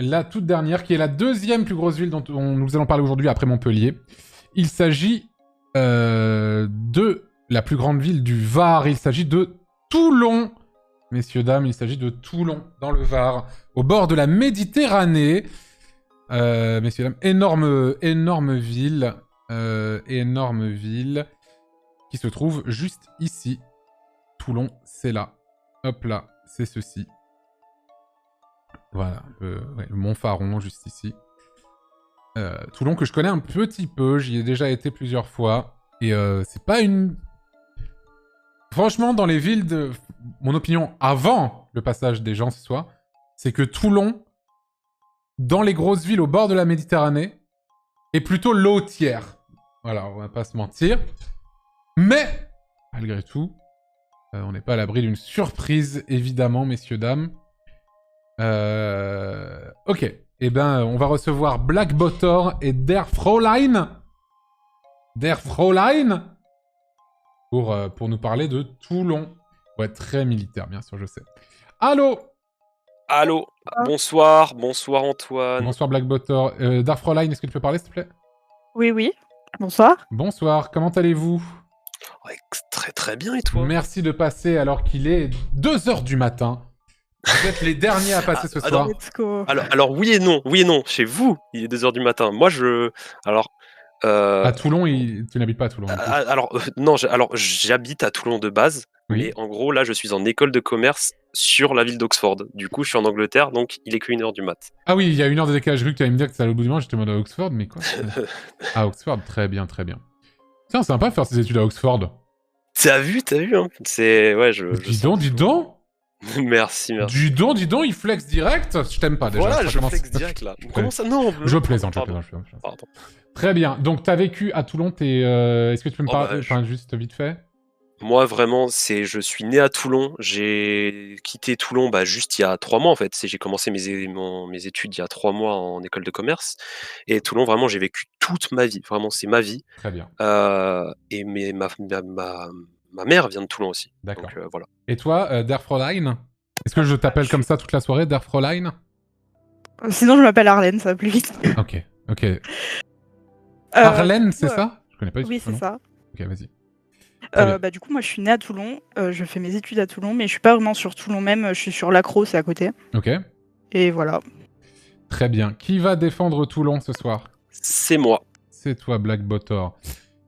la toute dernière, qui est la deuxième plus grosse ville dont nous allons parler aujourd'hui après Montpellier. Il s'agit de la plus grande ville du Var. Il s'agit de Toulon. Messieurs, dames, il s'agit de Toulon, dans le Var, au bord de la Méditerranée. Messieurs, dames, énorme ville. Énorme ville qui se trouve juste ici. Toulon, c'est là. Hop là, c'est ceci. Voilà, le Mont Faron, juste ici. Toulon que je connais un petit peu, j'y ai déjà été plusieurs fois. Et c'est pas une... Franchement, dans les villes de... Mon opinion, avant le passage des gens ce soir, c'est que Toulon, dans les grosses villes au bord de la Méditerranée, est plutôt low tier. Voilà, on va pas se mentir. Mais, malgré tout, on n'est pas à l'abri d'une surprise, évidemment, messieurs, dames. Ok. Eh ben, on va recevoir Black Botor et Der Fräulein. Der Fräulein pour nous parler de Toulon. Ouais, très militaire, bien sûr, je sais. Allô. Allô, bonsoir Antoine. Bonsoir Black Botor. Der Fräulein, est-ce que tu peux parler, s'il te plaît? Oui. Bonsoir. Bonsoir, comment allez-vous? Ouais, très très bien, et toi? Merci de passer alors qu'il est 2h du matin. Vous êtes les derniers à passer ce soir. Let's go. Alors oui et non, chez vous, il est 2h du matin. Moi à Toulon, tu n'habites pas à Toulon. Non, j'habite à Toulon de base, oui. Mais en gros là je suis en école de commerce sur la ville d'Oxford. Du coup je suis en Angleterre, donc il est que 1h du mat. Ah oui, il y a 1 heure de décalage. J'ai cru que tu allais me dire que c'est à l'autre bout du monde, j'étais en mode à Oxford, mais quoi? À Oxford, très bien. Tiens, c'est sympa de faire ses études à Oxford. T'as vu, hein. C'est... Ouais, Dis donc. Merci. Dis donc, il flex direct. Je t'aime pas déjà. Voilà, je flex direct là. Comment ça? Non. Je plaisante. Pardon. Très bien. Donc t'as vécu à Toulon. Est-ce que tu peux me parler, juste vite fait? Moi vraiment, je suis né à Toulon. J'ai quitté Toulon juste il y a 3 mois en fait. J'ai commencé mes études il y a 3 mois en école de commerce. Et Toulon, vraiment, j'ai vécu toute ma vie. Vraiment, c'est ma vie. Très bien. Et ma mère vient de Toulon aussi. D'accord. Donc voilà. Et toi, Der Fräulein? Est-ce que je t'appelle comme ça toute la soirée, Der Fräulein? Sinon, je m'appelle Arlène, ça va plus vite. Ok. Arlène, c'est ça? Je connais pas du tout. Oui, c'est ça. Ok, vas-y. Du coup, moi, je suis née à Toulon. Je fais mes études à Toulon, mais je suis pas vraiment sur Toulon même. Je suis sur l'Accro, c'est à côté. Ok. Et voilà. Très bien. Qui va défendre Toulon ce soir? C'est moi. C'est toi, Black Botor.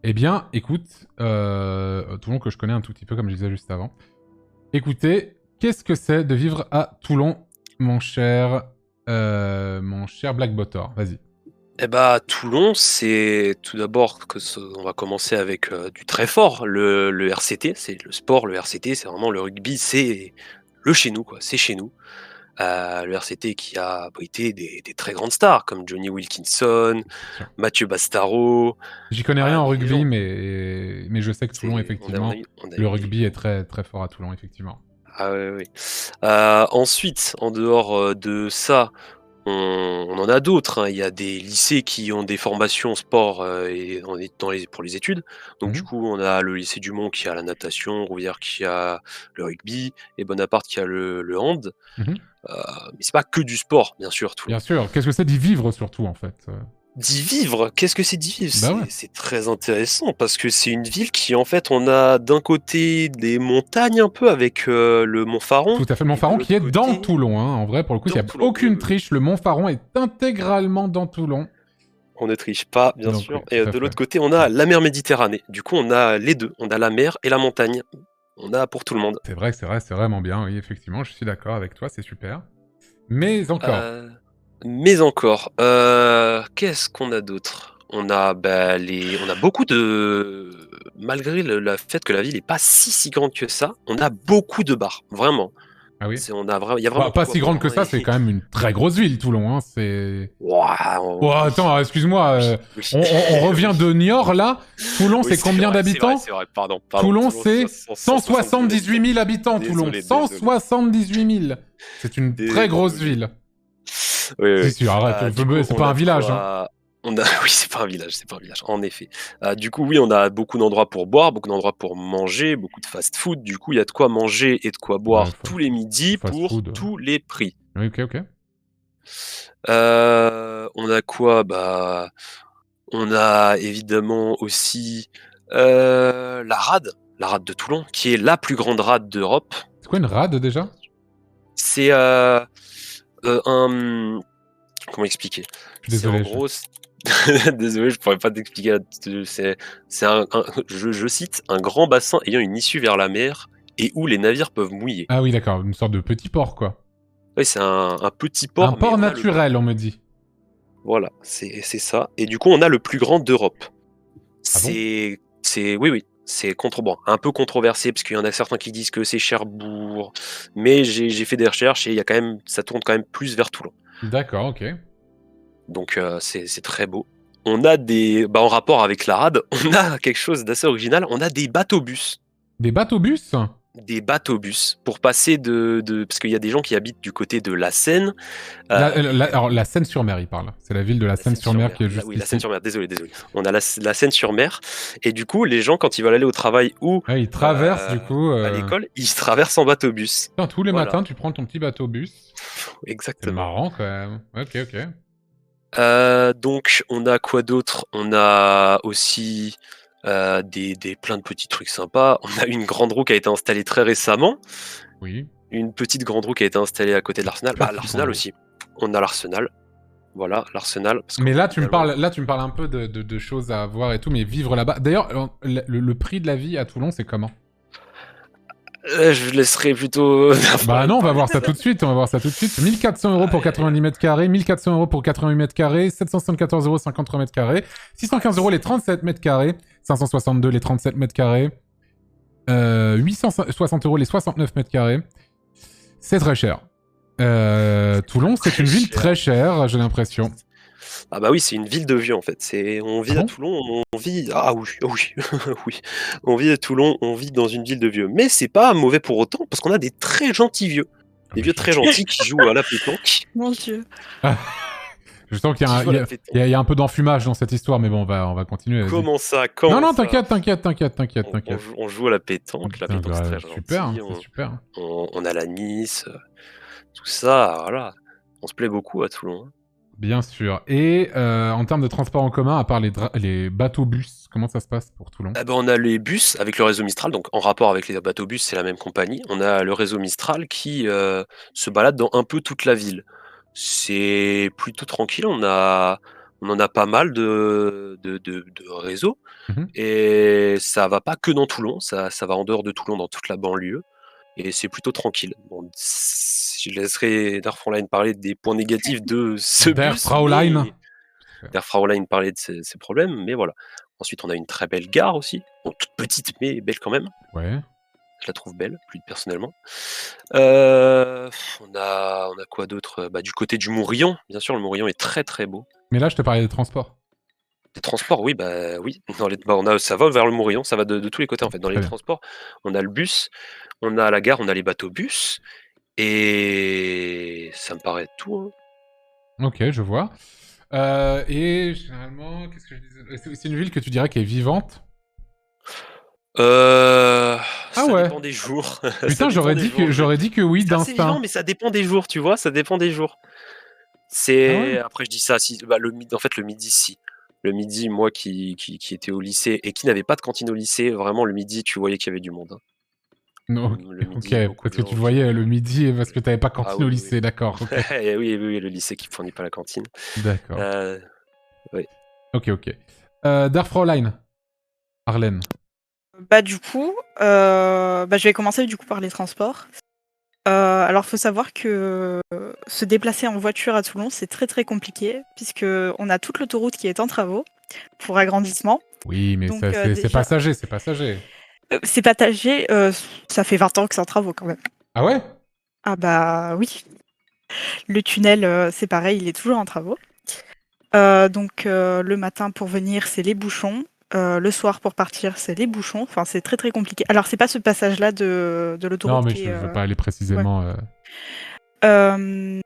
Eh bien, écoute, Toulon que je connais un tout petit peu, comme je disais juste avant. Écoutez, qu'est-ce que c'est de vivre à Toulon, mon cher Black Botor? Vas-y. Eh bah, Toulon, c'est tout d'abord on va commencer avec du très fort. Le RCT, c'est le sport. Le RCT, c'est vraiment le rugby, c'est le chez nous, quoi. C'est chez nous. Le RCT qui a abrité des très grandes stars comme Johnny Wilkinson, Mathieu Bastaro. J'y connais rien en rugby, mais je sais que Toulon, effectivement, le rugby est très, très fort à Toulon, effectivement. Ah oui. Ensuite, en dehors de ça, on en a d'autres. Hein. Il y a des lycées qui ont des formations sport pour les études. Donc du coup, on a le lycée Dumont qui a la natation, Rouvière qui a le rugby, et Bonaparte qui a le hand. Mais c'est pas que du sport, bien sûr. Bien sûr. Qu'est-ce que c'est d'y vivre, surtout, en fait? D'y vivre? Qu'est-ce que c'est d'y vivre? Bah ouais. C'est très intéressant, parce que c'est une ville qui, en fait, on a d'un côté des montagnes un peu, avec le Mont Faron. Tout à fait, le Mont Faron qui est dans Toulon. Hein. En vrai, pour le coup, il n'y a aucune triche. Le Mont Faron est intégralement dans Toulon. On ne triche pas, bien sûr. Et de l'autre côté, on a la mer Méditerranée. Du coup, on a les deux. On a la mer et la montagne. On a pour tout le monde. C'est vrai, c'est vraiment bien. Oui, effectivement, je suis d'accord avec toi, c'est super. Mais encore. Qu'est-ce qu'on a d'autre? On a beaucoup de... Malgré le fait que la ville n'est pas si grande que ça, on a beaucoup de bars, vraiment. Ah oui. Il y a vraiment pas si grande que ça, c'est quand même une très grosse ville, Toulon. Hein. C'est... attends, excuse-moi. On revient de Niort, là. Toulon, c'est combien d'habitants? C'est vrai, pardon. Toulon, c'est 178 000 habitants, Toulon. 178 000. C'est une très grosse ville. Oui. C'est sûr, arrête, c'est pas un village. Hein. Oui, c'est pas un village, en effet. Du coup, oui, on a beaucoup d'endroits pour boire, beaucoup d'endroits pour manger, beaucoup de fast-food. Du coup, il y a de quoi manger et de quoi boire tous les midis pour tous les prix. Ok. On a quoi? Bah, on a évidemment aussi la rade de Toulon, qui est la plus grande rade d'Europe. C'est quoi une rade déjà? C'est un... Comment expliquer? C'est en Désolé. gros... Désolé, je pourrais pas t'expliquer. C'est je cite, un grand bassin ayant une issue vers la mer et où les navires peuvent mouiller. Ah oui, d'accord, une sorte de petit port, quoi. Oui, c'est un petit port. Un port naturel, on me dit. Voilà, c'est ça. Et du coup, on a le plus grand d'Europe. Ah bon? Oui, c'est un peu controversé parce qu'il y en a certains qui disent que c'est Cherbourg, mais j'ai fait des recherches et il y a quand même, ça tourne quand même plus vers Toulon. D'accord, ok. Donc c'est très beau. On a en rapport avec la rade, on a quelque chose d'assez original. On a des bateaux-bus. Des bateaux-bus? Des bateaux-bus pour passer parce qu'il y a des gens qui habitent du côté de la Seine. Alors, la Seine-sur-Mer, il parle. C'est la ville de la Seine-sur-Mer qui est juste Oui, ici. la Seine-sur-Mer, désolé. On a la Seine-sur-Mer. Et du coup, les gens, quand ils veulent aller au travail ou ils traversent, du coup... à l'école, ils se traversent en bateau-bus. Putain, tous les matins, tu prends ton petit bateau-bus. Exactement. C'est marrant, quand même. Ok. Donc, on a quoi d'autre? On a aussi des plein de petits trucs sympas. On a une grande roue qui a été installée très récemment. Oui. Une petite grande roue qui a été installée à côté de l'Arsenal. L'Arsenal aussi. On a l'Arsenal. Voilà, l'Arsenal. Mais là, tu me parles un peu de choses à voir et tout, mais vivre là-bas... D'ailleurs, le prix de la vie à Toulon, c'est comment? Je laisserai plutôt... Bah non, on va voir ça tout de suite, 1400 € pour 90 mètres carrés, 1400 € pour 88 mètres carrés, 774 € 53 mètres carrés, 615 € les 37 mètres carrés, 562 les 37 mètres carrés, 860 € les 69 mètres carrés. C'est très cher. Toulon, c'est une ville très chère, j'ai l'impression. Ah bah oui, c'est une ville de vieux en fait. On vit à Toulon, on vit... Ah oui, oui. On vit à Toulon, on vit dans une ville de vieux. Mais c'est pas mauvais pour autant, parce qu'on a des très gentils vieux. Des vieux très gentils qui jouent à la pétanque. Mon Dieu. Je sens qu'il y a un peu d'enfumage dans cette histoire, mais bon, on va continuer. Comment ça? Non, t'inquiète. On joue à la pétanque, c'est très gentil. Super, c'est super. On a la Nice, tout ça, voilà. On se plaît beaucoup à Toulon. Bien sûr. Et en termes de transport en commun, à part les bateaux-bus, comment ça se passe pour Toulon? On a les bus avec le réseau Mistral, donc en rapport avec les bateaux-bus, c'est la même compagnie. On a le réseau Mistral qui se balade dans un peu toute la ville. C'est plutôt tranquille, on en a pas mal de réseaux. Et ça va pas que dans Toulon, ça va en dehors de Toulon, dans toute la banlieue. Et c'est plutôt tranquille. Bon, je laisserai Darfraulein parler des points négatifs de ce bus. Darfraulein parler de ses problèmes, mais voilà. Ensuite, on a une très belle gare aussi. Bon, toute petite, mais belle quand même. Ouais. Je la trouve belle, plus personnellement. On a quoi d'autre? Du côté du Mourillon, bien sûr, le Mourillon est très très beau. Mais là, je te parlais des transports. Des transports, oui. Ça va vers le Mourillon, ça va de tous les côtés en fait. Dans les transports, on a le bus, on a la gare, on a les bateaux-bus, et ça me paraît tout. Hein. Ok, je vois. Et généralement, qu'est-ce que je disais? C'est une ville que tu dirais qui est vivante? Ça dépend des jours. Putain, j'aurais dit que oui d'instinct. Mais ça dépend des jours, tu vois, ça dépend des jours. Après je dis ça, en fait le midi, si. Le midi, moi qui était au lycée et qui n'avait pas de cantine au lycée, vraiment le midi, tu voyais qu'il y avait du monde. Hein. Non, ok, parce que tu le voyais le midi parce que tu n'avais pas cantine au lycée, d'accord. Okay. oui, le lycée qui ne fournit pas la cantine. D'accord. Oui. Ok. Darfraulein, Arlène. Du coup, je vais commencer du coup par les transports. Alors, faut savoir que se déplacer en voiture à Toulon, c'est très très compliqué, puisqu'on a toute l'autoroute qui est en travaux pour agrandissement. Oui, mais c'est passager. C'est passager, ça fait 20 ans que c'est en travaux quand même. Ah ouais? Ah bah oui. Le tunnel, c'est pareil, il est toujours en travaux. Donc le matin pour venir, c'est les bouchons. Le soir pour partir, c'est les bouchons. Enfin, c'est très très compliqué. Alors, c'est pas ce passage-là de l'autoroute. Non, mais je veux pas aller précisément. Ouais.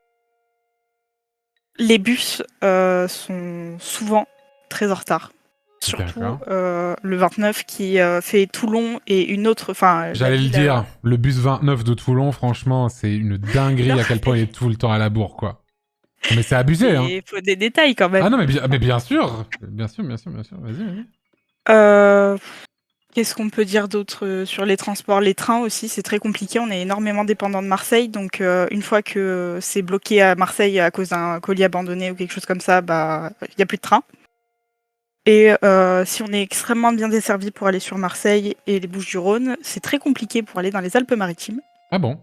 Les bus sont souvent très en retard. Surtout le 29 qui fait Toulon et une autre. J'allais le dire, le bus 29 de Toulon, franchement, c'est une dinguerie à quel point il est tout le temps à la bourre, quoi. Mais c'est abusé, hein. Il faut des détails quand même. Ah non, mais bien sûr. Bien sûr. Vas-y. Euh, Qu'est-ce qu'on peut dire d'autre sur les transports? Les trains aussi, c'est très compliqué. On est énormément dépendant de Marseille. Donc, une fois que c'est bloqué à Marseille à cause d'un colis abandonné ou quelque chose comme ça, bah, il n'y a plus de train. Et si on est extrêmement bien desservi pour aller sur Marseille et les Bouches-du-Rhône, c'est très compliqué pour aller dans les Alpes-Maritimes. Ah bon?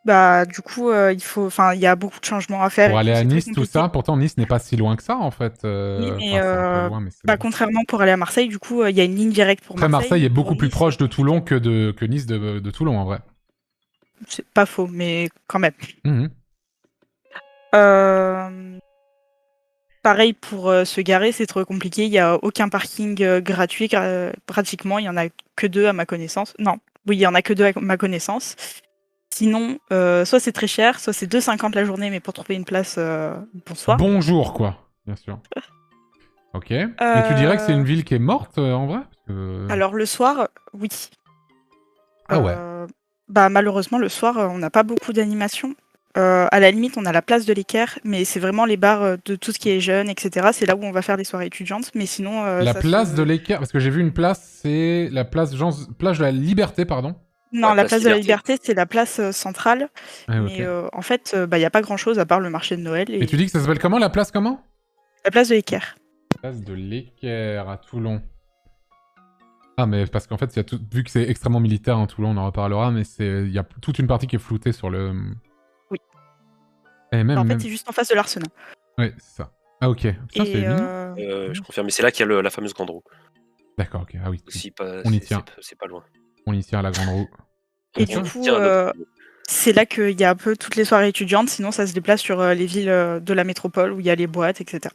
Bah, du coup, il y a beaucoup de changements à faire Pour et aller tout, à c'est très Nice, tout compliqué. ça, pourtant Nice n'est pas si loin que ça, en fait. Oui, mais Enfin, c'est un peu loin, mais c'est... bah, contrairement pour aller à Marseille, du coup, il y a une ligne directe pour Après, Marseille. Marseille est mais pour beaucoup plus Nice, proche de Toulon que Nice de Toulon, en vrai. c'est pas faux, mais quand même. Mhm. Euh, Pareil pour se garer, c'est trop compliqué. Il n'y a aucun parking gratuit, pratiquement. Il y en a que 2 à ma connaissance. Non, oui, il y en a que 2 à ma connaissance. Sinon, soit c'est très cher, soit c'est 2,50 la journée, mais pour trouver une place, bonsoir. Bonjour, quoi, bien sûr. Ok. Et tu dirais que c'est une ville qui est morte, en vrai? Parce que... Alors le soir, oui. Ah ouais. Bah, malheureusement, le soir, on n'a pas beaucoup d'animation. À la limite, on a la place de l'Équerre, mais c'est vraiment les bars de tout ce qui est jeune, etc. C'est là où on va faire les soirées étudiantes, mais sinon, La ça place se... de l'Équerre, parce que j'ai vu une place, c'est la place plage de la Liberté, pardon. Non, Ouais, la place place de la Liberté. Liberté, c'est la place centrale, Ah, ok. mais en fait, bah, il n'y a pas grand-chose à part le marché de Noël Et tu et dis que ça s'appelle comment, la place comment? la place de l'Équerre. Place de l'Équerre à Toulon. Ah, mais parce qu'en fait, vu que c'est extrêmement militaire, hein, Toulon, on en reparlera, mais il y a toute une partie qui est floutée sur le... Oui. Et En fait, même... c'est juste en face de l'Arsenal. Ouais, c'est ça. Ah, ok. Putain, c'est Et mignon. Je confirme, mais c'est là qu'il y a la fameuse grande roue. D'accord, ok. Ah oui. Aussi, pas, On y tient. c'est pas loin. On y tient à la grande roue. Et On du y coup, tient à notre roue. c'est là qu'il y a un peu toutes les soirées étudiantes, sinon ça se déplace sur les villes de la métropole où il y a les boîtes, etc.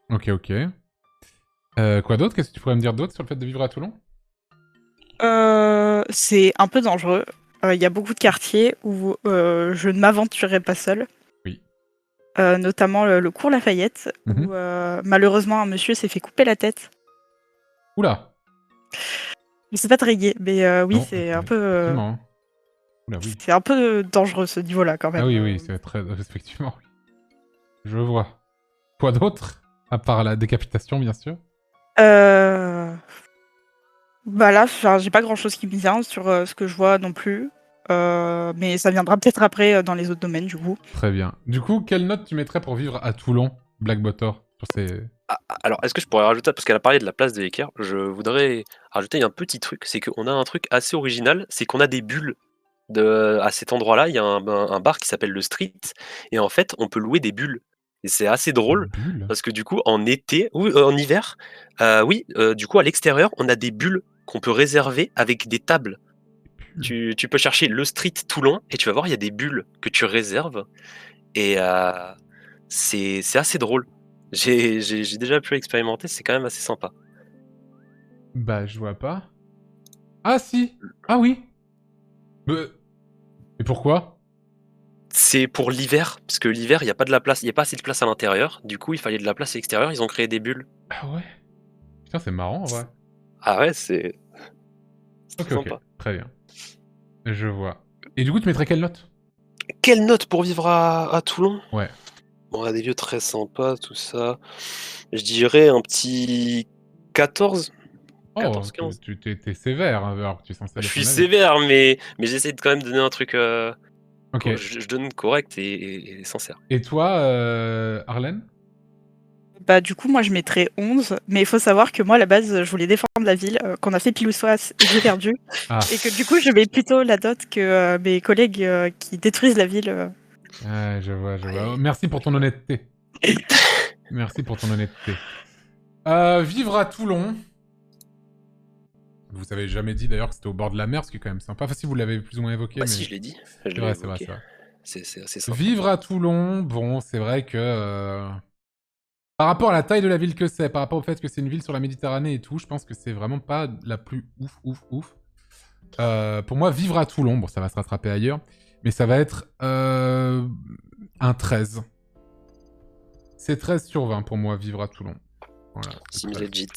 Ok. Quoi d'autre? Qu'est-ce que tu pourrais me dire d'autre sur le fait de vivre à Toulon? C'est un peu dangereux. Il y a beaucoup de quartiers où je ne m'aventurerai pas seule. Oui. Notamment le cours Lafayette, Mhm. où malheureusement un monsieur s'est fait couper la tête. Oula. Mais c'est pas très gai, mais oui, Non, c'est ok. un peu, Effectivement. Hein. Oula, oui. c'est un peu dangereux ce niveau-là quand même. Ah oui, c'est très... Effectivement, oui. Je vois. Quoi d'autre? À part la décapitation, bien sûr. Bah là, enfin, j'ai pas grand-chose qui me vient sur ce que je vois non plus. Mais ça viendra peut-être après dans les autres domaines du coup. Très bien. Du coup, quelle note tu mettrais pour vivre à Toulon, Black Butter, sur ces... Alors, est-ce que je pourrais rajouter, parce qu'elle a parlé de la place de l'Équerre, je voudrais rajouter un petit truc, c'est qu'on a un truc assez original, c'est qu'on a des bulles. À cet endroit-là, il y a un bar qui s'appelle le Street, et en fait, on peut louer des bulles. Et c'est assez drôle, bulles? parce que du coup, en été, ou en hiver, du coup, à l'extérieur, on a des bulles qu'on peut réserver avec des tables. Tu peux chercher le Street Toulon, et tu vas voir, il y a des bulles que tu réserves, et c'est assez drôle. J'ai déjà pu expérimenter, c'est quand même assez sympa. Bah, je vois pas. Ah, si. Ah oui. Et pourquoi? C'est pour l'hiver, parce que l'hiver, il n'y a pas de la place, il n'y a pas assez de place à l'intérieur. Du coup, il fallait de la place à l'extérieur, ils ont créé des bulles. Ah ouais. Putain, c'est marrant, en vrai. Ah ouais, c'est Ok, très sympa. très bien. Je vois. Et du coup, tu mettrais quelle note? Quelle note pour vivre à Toulon? Ouais. On a des lieux très sympas, tout ça. Je dirais un petit 14. Oh, 14-15. t'es sévère, hein, alors que tu es censé Je aller suis ton avis. sévère, mais j'essaie de quand même donner un truc. Ok. Je donne correct et sincère. Et toi, Arlène? Bah du coup, moi je mettrais 11, mais il faut savoir que moi à la base, je voulais défendre la ville, qu'on a fait pile ou face et que j'ai perdu. Ah. Et que du coup, je mets plutôt la note que mes collègues qui détruisent la ville. Ah, je vois. Oh, merci pour ton honnêteté. Merci pour ton honnêteté. Vivre à Toulon. Vous avez jamais dit d'ailleurs que c'était au bord de la mer, ce qui est quand même sympa. Enfin, si vous l'avez plus ou moins évoqué. Bah mais... si, je l'ai dit. C'est vrai, c'est vrai. C'est assez sympa. Vivre à Toulon, bon, c'est vrai que... Par rapport à la taille de la ville que c'est, par rapport au fait que c'est une ville sur la Méditerranée et tout, je pense que c'est vraiment pas la plus ouf. Pour moi, vivre à Toulon, bon, ça va se rattraper ailleurs, mais ça va être un 13. C'est 13 sur 20 pour moi, vivre à Toulon. Voilà. C'est legit.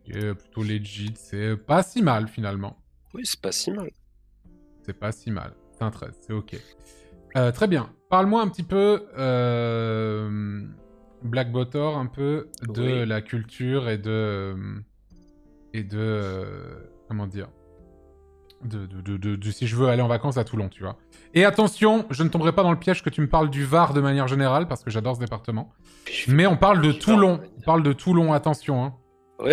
Plutôt legit, c'est pas si mal finalement. Oui, c'est pas si mal. C'est pas si mal. C'est un 13, c'est ok. Très bien. Parle-moi un petit peu, Black Botor, un peu de Oui. la culture et de... comment dire si je veux aller en vacances à Toulon, tu vois. Et attention, je ne tomberai pas dans le piège que tu me parles du Var de manière générale, parce que j'adore ce département. Mais on parle de Toulon. On parle de Toulon, attention. Hein. Oui,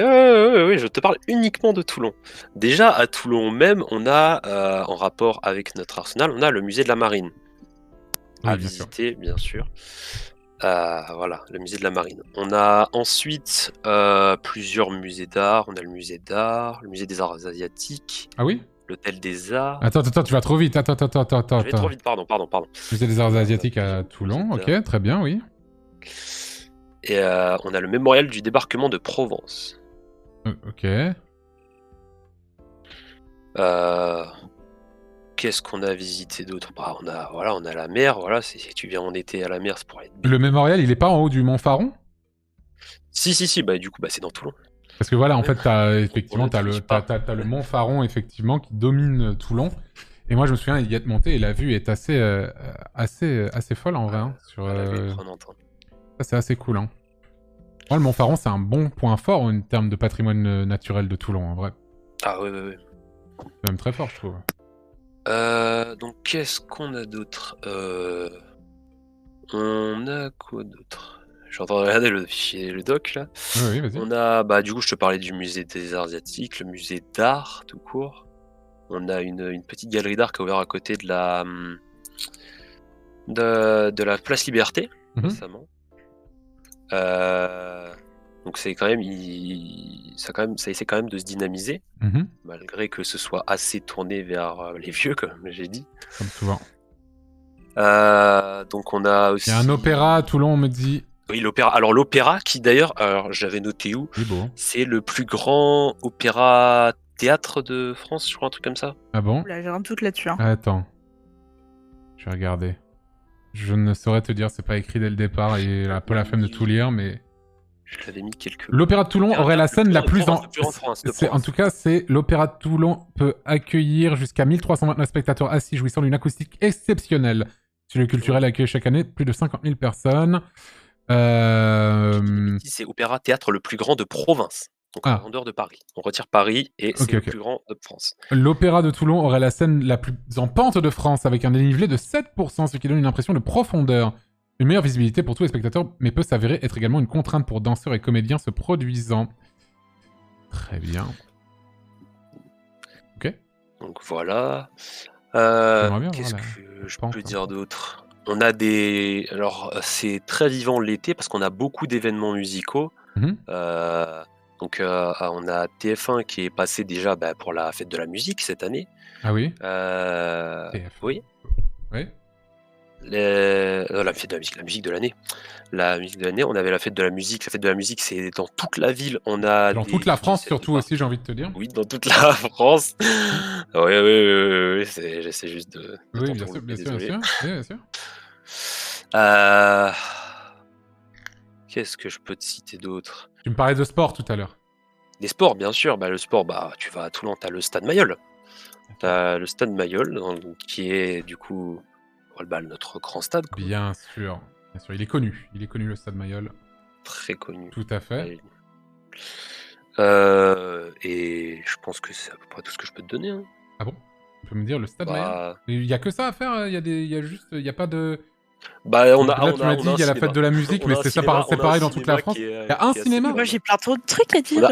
je te parle uniquement de Toulon. Déjà, à Toulon même, on a, en rapport avec notre arsenal, on a le musée de la Marine. Oui, à bien visiter, bien sûr. Voilà, le musée de la Marine. On a ensuite plusieurs musées d'art. On a le musée d'art, le musée des arts asiatiques, Ah oui? l'hôtel des arts. Attends, tu vas trop vite. Attends. Je vais trop vite, pardon. Musée des arts asiatiques à Toulon, ok, très bien, oui. Et on a le mémorial du débarquement de Provence. Ok. Qu'est-ce qu'on a visité d'autre? Bah, on a la mer. Voilà, si tu viens en été à la mer, c'est pour être bien. Le mémorial, il est pas en haut du Mont Faron? Si. Bah, du coup, c'est dans Toulon. Parce que voilà, en fait, t'as le le Mont Faron, effectivement, qui domine Toulon. Et moi, je me souviens y être monté et la vue est assez folle en vrai. Hein, sur, La vue est prenante. Ça, c'est assez cool. Hein. Moi, le Mont Faron, c'est un bon point fort en termes de patrimoine naturel de Toulon, en vrai. Ah oui. C'est même très fort, je trouve. Donc, qu'est-ce qu'on a d'autre? On a quoi d'autre? Je suis en train de regarder le fichier, le doc là. Oui, vas-y. On a, du coup, je te parlais du musée des arts asiatiques, le musée d'art tout court. On a une petite galerie d'art qui a ouvert à côté de la place Liberté récemment. Donc c'est quand même, ça essaie quand même de se dynamiser, malgré que ce soit assez tourné vers les vieux, comme j'ai dit. Comme souvent. Donc on a aussi... Il y a un opéra à Toulon, on me dit. Oui, l'opéra. Alors l'opéra qui d'ailleurs, alors j'avais noté où, c'est le plus grand opéra théâtre de France, je crois, un truc comme ça. Ah bon? Là, j'ai un doute là-dessus. Hein. Attends. Je vais regarder. Je ne saurais te dire, c'est pas écrit dès le départ et un peu la flemme de tout lire, mais... Je l'avais mis quelque... L'Opéra de Toulon aurait la scène la plus... En tout cas, c'est l'Opéra de Toulon peut accueillir jusqu'à 1329 spectateurs assis jouissant d'une acoustique exceptionnelle. Sur le culturel accueille chaque année plus de 50 000 personnes. C'est Opéra Théâtre le plus grand de province. Donc en dehors de Paris. On retire Paris et c'est le plus grand de France. L'Opéra de Toulon aurait la scène la plus en pente de France avec un dénivelé de 7%, ce qui donne une impression de profondeur. Une meilleure visibilité pour tous les spectateurs, mais peut s'avérer être également une contrainte pour danseurs et comédiens se produisant. Très bien. Ok. Donc voilà. Qu'est-ce que je peux dire d'autre? On a des... Alors, c'est très vivant l'été parce qu'on a beaucoup d'événements musicaux. Donc, on a TF1 qui est passé déjà pour la fête de la musique cette année. Ah oui Oui. Oui. La fête de la musique de l'année. La musique de l'année, on avait la fête de la musique. La fête de la musique, c'est dans toute la ville. On a dans toute la France surtout aussi, j'ai envie de te dire. Oui, dans toute la France. Oui, j'essaie juste de oui, bien sûr. Qu'est-ce que je peux te citer d'autre? Tu me parlais de sport tout à l'heure. Des sports, bien sûr. Le sport, tu vas à Toulon, t'as le stade Mayol. T'as le stade Mayol, qui est du coup notre grand stade. Quoi. Bien sûr. Il est connu le stade Mayol. Très connu. Tout à fait. Et je pense que c'est à peu près tout ce que je peux te donner. Hein. Ah bon? Tu peux me dire le stade Mayol? Il y a que ça à faire. Il y a pas de. Tu m'as dit il y a la fête de la musique, mais c'est pareil dans toute la France. Il y a un cinéma. Moi, j'ai plein trop de trucs à dire.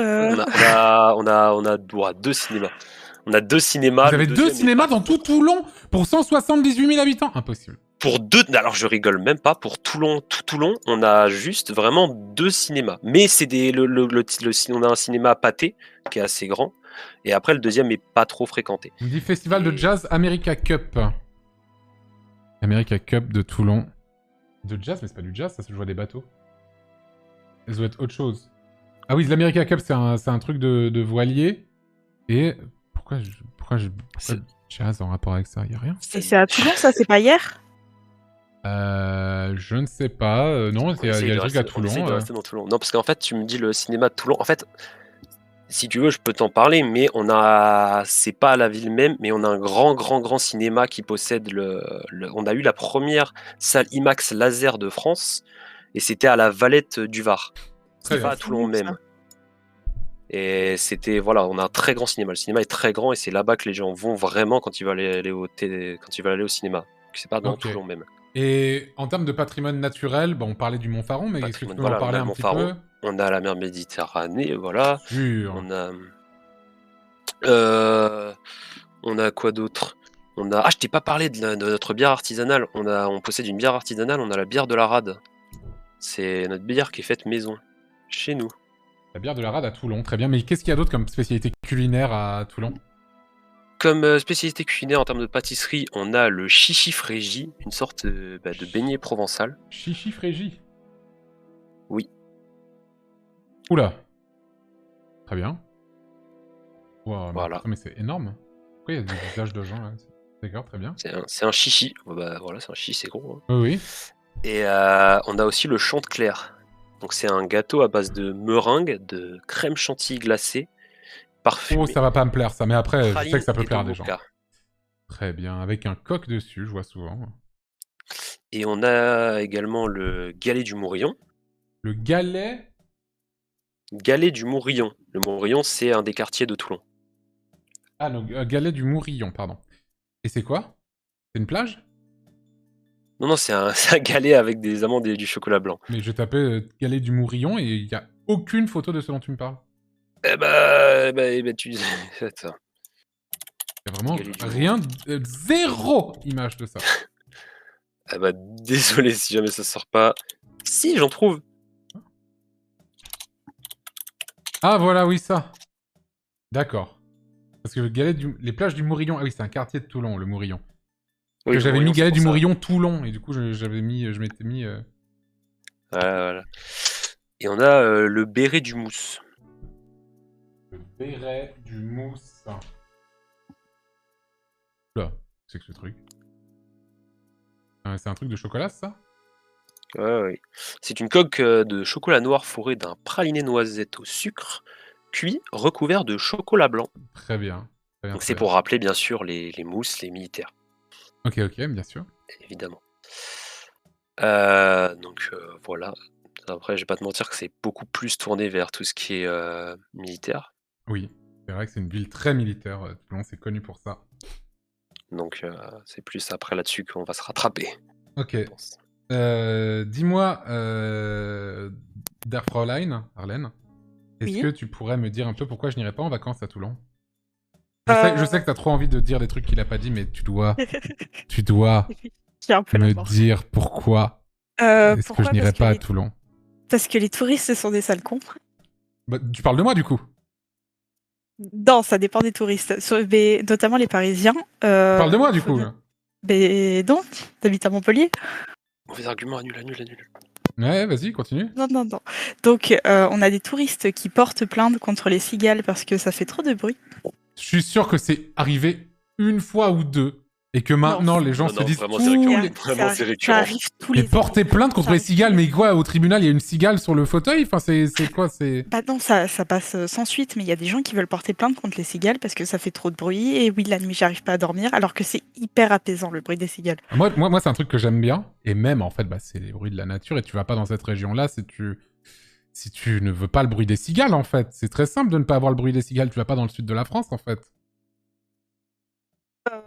On a deux cinémas. On a deux cinémas. Vous avez deux cinémas dans tout Toulon pour 178 000 habitants? Impossible. Pour deux, alors je rigole même pas, pour tout Toulon, on a juste vraiment deux cinémas. Mais c'est on a un cinéma pâté qui est assez grand, et après le deuxième est pas trop fréquenté. On dit festival de jazz America Cup. America Cup de Toulon. De jazz, mais c'est pas du jazz, ça se joue à des bateaux. Ça doit être autre chose. Ah oui, l'America Cup, c'est un truc de voilier. Et pourquoi jazz en rapport avec ça? Y a rien. Et c'est à Toulon, ça? C'est pas hier? Je ne sais pas. Non, il y a des trucs à Toulon. Dans Toulon. Non, parce qu'en fait, tu me dis le cinéma de Toulon. En fait, Si tu veux, je peux t'en parler, mais c'est pas à la ville même, mais on a un grand cinéma qui possède on a eu la première salle IMAX laser de France, et c'était à la Valette du Var. Très C'était pas bien. à Toulon C'est mieux, même. Et c'était, voilà, on a un très grand cinéma. Le cinéma est très grand et c'est là-bas que les gens vont vraiment quand ils veulent aller au cinéma. Donc, c'est pas dans Ok. Toulon même. Et en termes de patrimoine naturel, on parlait du Mont Faron, mais est-ce que tu Patrimoine, peux m'en voilà, on parler a le un Mont petit Faron, peu? on a la mer Méditerranée, voilà. Sûr. On a quoi d'autre? Je t'ai pas parlé de notre bière artisanale. On possède une bière artisanale, on a la bière de la Rade. C'est notre bière qui est faite maison, chez nous. La bière de la Rade à Toulon, très bien. Mais qu'est-ce qu'il y a d'autre comme spécialité culinaire à Toulon? Comme spécialité culinaire en termes de pâtisserie, on a le chichi frégi, une sorte de beignet provençal. Chichi frégi. Oui. Oula. Très bien. Wow, Voilà. mais c'est énorme. Pourquoi il y a des visages de gens là? D'accord, très bien. C'est un chichi. Voilà, c'est un chichi, c'est gros. Hein. Oui. Et on a aussi le Chanteclair. Donc c'est un gâteau à base de meringue, de crème chantilly glacée, parfumée. Oh, ça va pas me plaire ça, mais après, je sais que ça peut et plaire à de des gens. mocha. Très bien, avec un coq dessus, je vois souvent. Et on a également le galet du Mourillon. Le galet? Galet du Mourillon. Le Mourillon, c'est un des quartiers de Toulon. Ah, le galet du Mourillon, pardon. Et c'est quoi? C'est une plage? Non, c'est un galet avec des amandes et du chocolat blanc. Mais j'ai tapé galet du Mourillon et il y a aucune photo de ce dont tu me parles. Eh ben, tu... Attends. Il y a vraiment rien, zéro image de ça. Ah bah désolé si jamais ça sort pas. Si, j'en trouve. Ah voilà, oui, ça. D'accord. Parce que le galet les plages du Mourillon, ah oui, c'est un quartier de Toulon, le Mourillon. Oui, Que j'avais Mourillon, mis galet c'est du pour ça. Mourillon Toulon, et du coup, je m'étais mis... Voilà. Et on a le béret du mousse. Le béret du mousse. Là, c'est que ce truc. C'est un truc de chocolat, ça? Ouais. C'est une coque de chocolat noir fourré d'un praliné noisette au sucre, cuit, recouvert de chocolat blanc. Très bien. Donc c'est pour rappeler bien sûr les mousses, les militaires. Ok, bien sûr. Évidemment. Donc voilà. Après, je vais pas te mentir que c'est beaucoup plus tourné vers tout ce qui est militaire. Oui, c'est vrai que c'est une ville très militaire. Toulon, c'est connu pour ça. Donc c'est plus après là-dessus qu'on va se rattraper. Ok. Dis-moi, Der Fräulein, Arlène, est-ce que tu pourrais me dire un peu pourquoi je n'irais pas en vacances à Toulon? Je sais que t'as trop envie de dire des trucs qu'il a pas dit, mais tu dois me dire pourquoi est-ce que je n'irais pas à Toulon. Parce que les touristes sont des sales cons. Bah, tu parles de moi du coup. Non, ça dépend des touristes, mais notamment les Parisiens. Tu parles de moi du coup. Mais non, t'habites à Montpellier. Mauvais argument, annule. Ouais, vas-y, continue. Non. Donc, on a des touristes qui portent plainte contre les cigales parce que ça fait trop de bruit. Je suis sûr que c'est arrivé une fois ou deux. Et que maintenant, les gens se disent vraiment, tous c'est récurrent. Ça arrive tous les Mais porter plainte contre les cigales, mais quoi, au tribunal, il y a une cigale sur le fauteuil? Enfin, c'est quoi, c'est... Bah non, ça passe sans suite, mais il y a des gens qui veulent porter plainte contre les cigales parce que ça fait trop de bruit, et oui, la nuit, j'arrive pas à dormir, alors que c'est hyper apaisant, le bruit des cigales. Moi c'est un truc que j'aime bien, et même, en fait, c'est les bruits de la nature, et tu vas pas dans cette région-là si tu ne veux pas le bruit des cigales, en fait. C'est très simple de ne pas avoir le bruit des cigales, tu vas pas dans le sud de la France, en fait.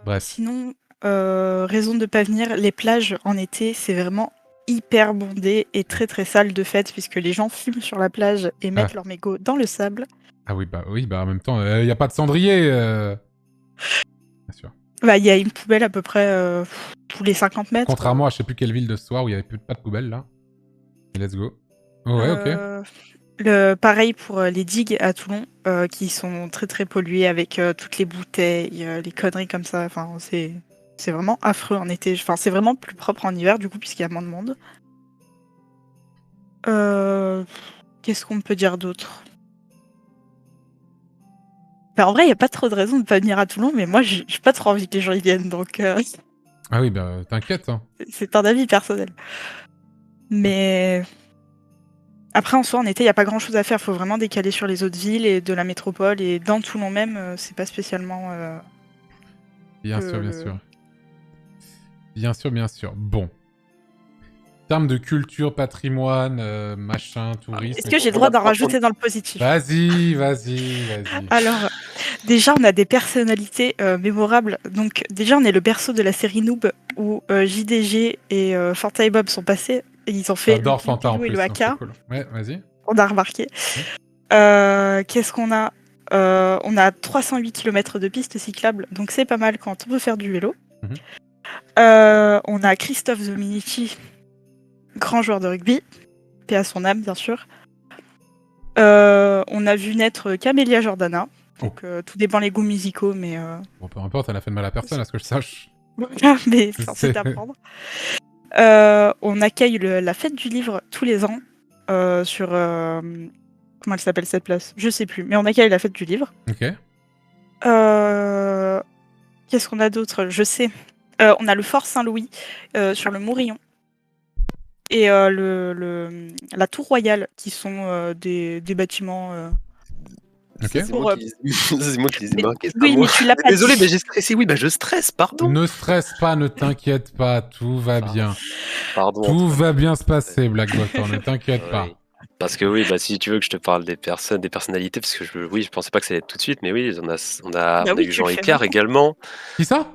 Bref. Sinon, raison de pas venir, les plages en été, c'est vraiment hyper bondé et très très sale de fait, puisque les gens fument sur la plage et mettent leurs mégots dans le sable. Ah oui, en même temps, il y a pas de cendrier. Bien sûr. Bah, il y a une poubelle à peu près tous les 50 mètres. Contrairement à je sais plus quelle ville de ce soir où il y avait pas de poubelle, là. Let's go. Oh, ouais, ok. Pareil pour les digues à Toulon, qui sont très très polluées avec toutes les bouteilles, les conneries comme ça. Enfin, c'est vraiment affreux en été. Enfin, c'est vraiment plus propre en hiver, du coup, puisqu'il y a moins de monde. Qu'est-ce qu'on peut dire d'autre? Bah, en vrai, il n'y a pas trop de raison de ne pas venir à Toulon, mais moi, j'ai pas trop envie que les gens y viennent, donc... Ah oui, t'inquiète. Hein. C'est un avis personnel. Mais... Après, en soi, en été, il n'y a pas grand-chose à faire. Il faut vraiment décaler sur les autres villes et de la métropole. Et dans Toulon même, c'est pas spécialement... Bien sûr, bien sûr. Bien sûr, bien sûr. Bon. En termes de culture, patrimoine, machin, tourisme... Est-ce que j'ai le droit d'en rajouter dans le positif? Vas-y. Alors, déjà, on a des personnalités mémorables. Donc, déjà, on est le berceau de la série Noob, où JDG et Fanta et Bob sont passés. Et ils ont fait J'adore Fanta en et plus, le haka. c'est cool. Ouais, vas-y. On a remarqué. Qu'est-ce qu'on a? On a 308 km de pistes cyclables, donc c'est pas mal quand on veut faire du vélo. On a Christophe Dominici, grand joueur de rugby, paix à son âme bien sûr. On a vu naître Camélia Jordana, donc tout dépend les goûts musicaux, mais... Bon, peu importe, elle a fait de mal à personne, à ce que je sache. mais c'est à prendre. On accueille la fête du livre tous les ans sur... comment elle s'appelle cette place? Je sais plus, mais on accueille la fête du livre. Ok. Qu'est-ce qu'on a d'autre? Je sais. On a le Fort Saint-Louis sur le Mourillon. Et la Tour Royale, qui sont des bâtiments... Ok. C'est moi qui les ai marqués. Oui, mais tu l'as pas Désolé, dit. mais j'ai stressé. Oui, bah je stresse, pardon. Ne stresse pas, ne t'inquiète pas, tout va bien. Pardon. Tout va bien se passer, Black Bottom, ne t'inquiète pas. Parce que oui, bah si tu veux que je te parle des personnes, des personnalités, parce que je pensais pas que ça allait être tout de suite, mais oui, on a eu Jean Icard également. Qui ça?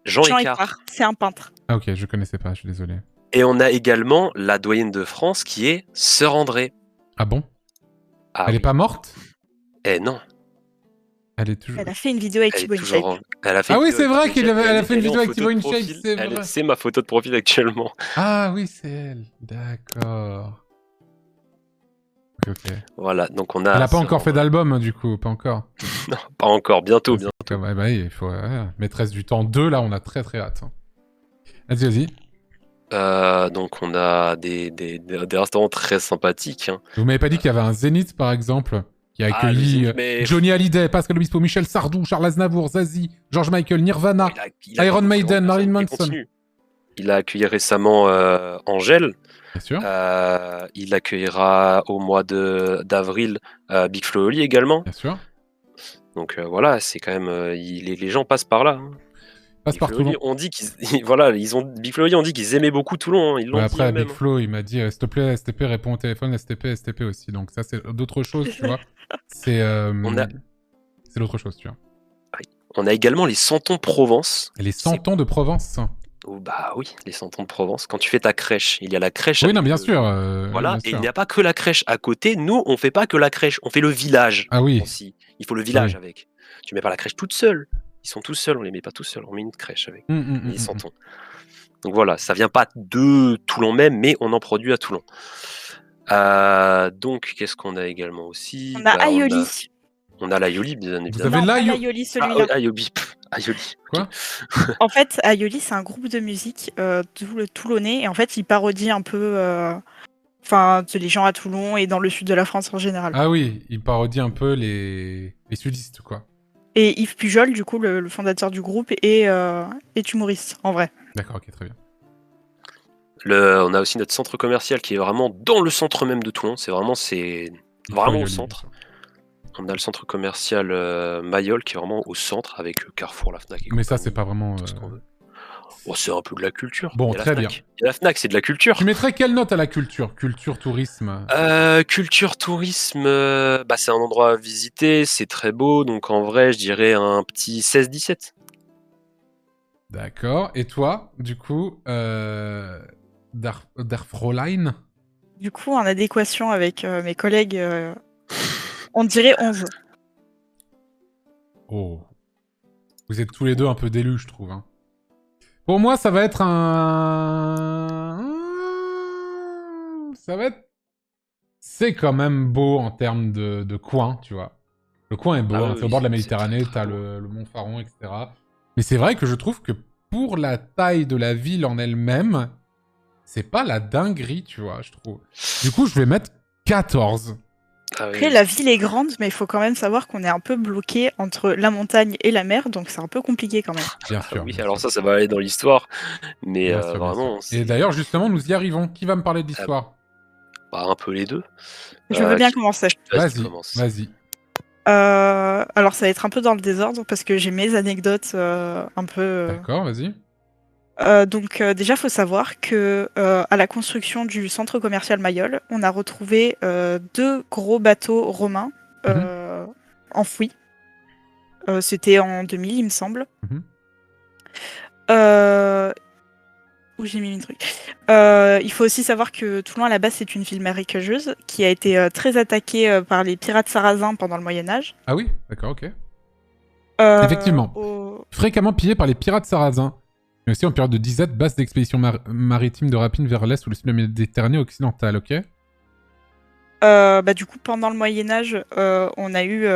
Jean Icard. C'est un peintre. Ah ok, je connaissais pas, je suis désolé. Et on a également la doyenne de France qui est Sœur André. Ah bon? Ah, Elle est pas morte? Eh non. Elle est toujours... Elle a fait une vidéo avec Thibaut InShape. Ah oui, c'est vrai qu'elle a fait une vidéo avec Thibaut InShape, c'est vrai. C'est ma photo de profil actuellement. Ah oui, c'est elle. D'accord. Ok. Voilà, donc on a... Elle a pas encore fait d'album, du coup, pas encore. Non, pas encore, bientôt. Ouais, bah, il faut... Maîtresse du temps 2, là, on a très hâte. Vas-y. Donc on a des restaurants très sympathiques. Hein. Vous m'avez pas dit qu'il y avait un Zénith, par exemple, qui a accueilli Johnny Hallyday, Pascal Obispo, Michel Sardou, Charles Aznavour, Zazie, George Michael, Nirvana, Iron Maiden, Marilyn Manson. Il a accueilli récemment Angèle. Bien sûr. Il accueillera au mois d'avril Big Flo et Oli également. Bien sûr. Donc voilà, c'est quand même... les gens passent par là. Hein. Passe par Toulon. On dit qu'ils voilà, Big Flo et Oli ont dit qu'ils aimaient beaucoup Toulon. Hein. Ils l'ont dit après, eux-mêmes. Big Flo, il m'a dit s'il te plaît, STP, réponds au téléphone, STP aussi. Donc ça, c'est d'autres choses, tu vois. C'est l'autre chose, tu vois. On a également les Santons Provence. Et les Santons de Provence. Oh, bah oui, les Santons de Provence. Quand tu fais ta crèche, il y a la crèche. Oui, non, bien sûr. Voilà, bien et sûr. il n'y a pas que la crèche à côté. Nous, on fait pas que la crèche, on fait le village. Ah oui. Aussi. Il faut le village avec. Tu mets pas la crèche toute seule. Ils sont tous seuls, on les met pas tous seuls. On met une crèche avec les Santons. Donc voilà, ça vient pas de Toulon même, mais on en produit à Toulon. Donc, qu'est-ce qu'on a également aussi? On a Aioli. On a l'Aioli, bien évidemment. Vous avez l'Aioli? Aioli, celui-là. Aioli. Quoi? En fait, Aioli, c'est un groupe de musique toulonnais. Et en fait, ils parodient un peu les gens à Toulon et dans le sud de la France en général. Ah oui, ils parodient un peu les sudistes, quoi. Et Yves Pujol, du coup, le fondateur du groupe, est humoriste, en vrai. D'accord, ok, très bien. On a aussi notre centre commercial qui est vraiment dans le centre même de Toulon. C'est vraiment au centre. On a le centre commercial Mayol qui est vraiment au centre avec Carrefour, la Fnac. Mais ça, c'est pas vraiment... Oh, c'est un peu de la culture. Bon, très bien. Et la Fnac, c'est de la culture. Tu mettrais quelle note à la culture? Culture, tourisme? Culture, tourisme, c'est un endroit à visiter, c'est très beau, donc en vrai, je dirais un petit 16-17. D'accord. Et toi, du coup, Darfroline? Du coup, en adéquation avec mes collègues, on dirait 11. Oh. Vous êtes tous les deux un peu délus, je trouve. Hein. Pour moi, ça va être un... Ça va être... C'est quand même beau en termes de coin, tu vois. Le coin est beau, hein. C'est au bord de la Méditerranée, t'as le Mont Faron, etc. Mais c'est vrai que je trouve que pour la taille de la ville en elle-même, c'est pas la dinguerie, tu vois, je trouve. Du coup, je vais mettre 14. Après, la ville est grande, mais il faut quand même savoir qu'on est un peu bloqué entre la montagne et la mer, donc c'est un peu compliqué quand même. Bien sûr. Oui, alors ça va aller dans l'histoire, mais bien sûr, vraiment... Et d'ailleurs, justement, nous y arrivons. Qui va me parler de l'histoire? un peu les deux. Je veux bien Qui- commencer. Vas-y, commence. Vas-y. Alors ça va être un peu dans le désordre parce que j'ai mes anecdotes un peu. D'accord, vas-y. Donc déjà, faut savoir que à la construction du centre commercial Mayol, on a retrouvé 2 gros bateaux romains enfouis. C'était en 2000, il me semble. Mhm. Où j'ai mis mes trucs. Il faut aussi savoir que Toulon, à la base, c'est une ville marécageuse qui a été très attaquée par les pirates sarrasins pendant le Moyen-Âge. Ah oui, d'accord, ok. Effectivement. Fréquemment pillé par les pirates sarrasins. Mais aussi en période de disette, base d'expédition maritime de rapine vers l'est ou le sud de la Méditerranée occidentale, ok? Du coup, pendant le Moyen-Âge, on a eu